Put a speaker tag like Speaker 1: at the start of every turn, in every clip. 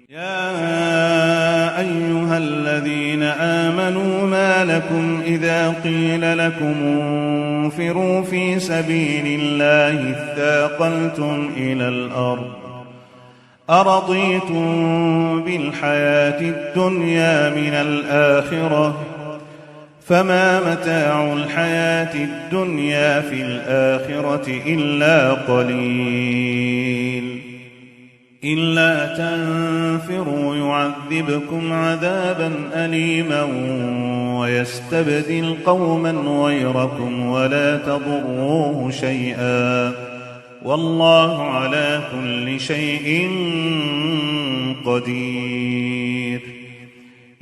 Speaker 1: يا أيها الذين آمنوا ما لكم إذا قيل لكم انفروا في سبيل الله اثاقلتم إلى الأرض أرضيتم بالحياة الدنيا من الآخرة فما متاع الحياة الدنيا في الآخرة إلا قليل إلا تنفروا يعذبكم عذابا أليما ويستبدل قوما غيركم ولا تضروه شيئا والله على كل شيء قدير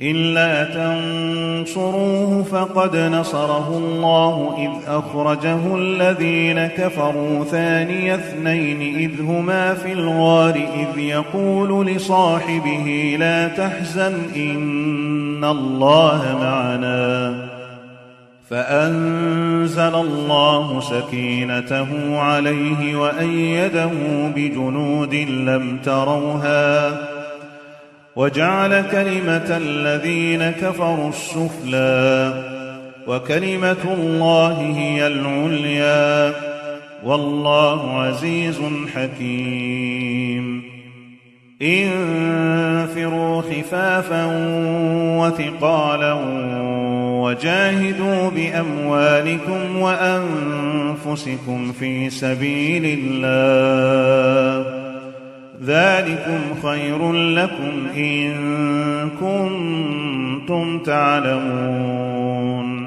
Speaker 1: إلا تنصروه فقد نصره الله إذ أخرجه الذين كفروا ثاني اثنين إذ هما في الغار إذ يقول لصاحبه لا تحزن إن الله معنا فأنزل الله سكينته عليه وأيده بجنود لم تروها وجعل كلمة الذين كفروا السفلى وكلمة الله هي العليا والله عزيز حكيم انفروا خفافا وثقالا وجاهدوا بأموالكم وأنفسكم في سبيل الله ذلكم خير لكم إن كنتم تعلمون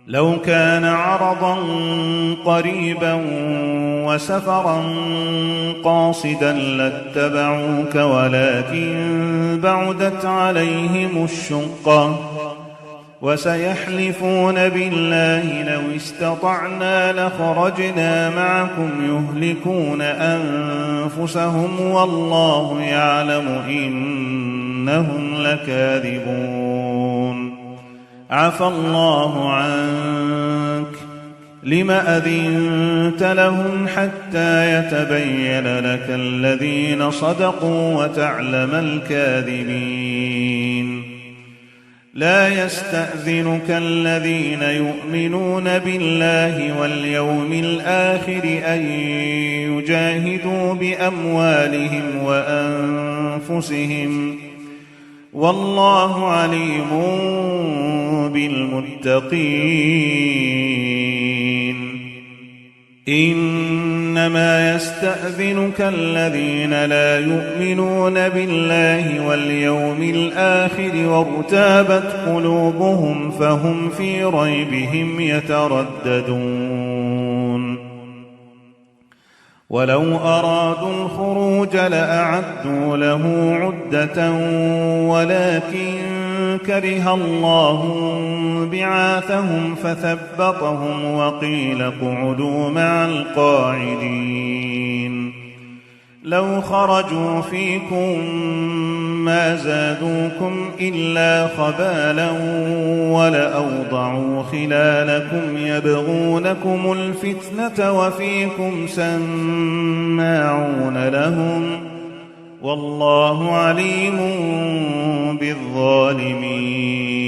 Speaker 1: لو كان عرضا قريبا وسفرا قاصدا لاتبعوك ولكن بعدت عليهم الشقة وسيحلفون بالله لو استطعنا لخرجنا معكم يهلكون أنفسهم والله يعلم إنهم لكاذبون عفى الله عنك لم أذنت لهم حتى يتبين لك الذين صدقوا وتعلم الكاذبين لا يستأذنك الذين يؤمنون بالله واليوم الآخر أن يجاهدوا بأموالهم وأنفسهم والله عليم بالمتقين إنما يستأذنك الذين لا يؤمنون بالله واليوم الآخر وارتابت قلوبهم فهم في ريبهم يترددون ولو أرادوا الخروج لأعدوا له عدة ولكن كره الله بعاثهم فثبطهم وقيل اقعدوا مع القاعدين لو خرجوا فيكم ما زادوكم إلا خبالا ولأوضعوا خلالكم يبغونكم الفتنة وفيكم سماعون لهم والله عليم بالظالمين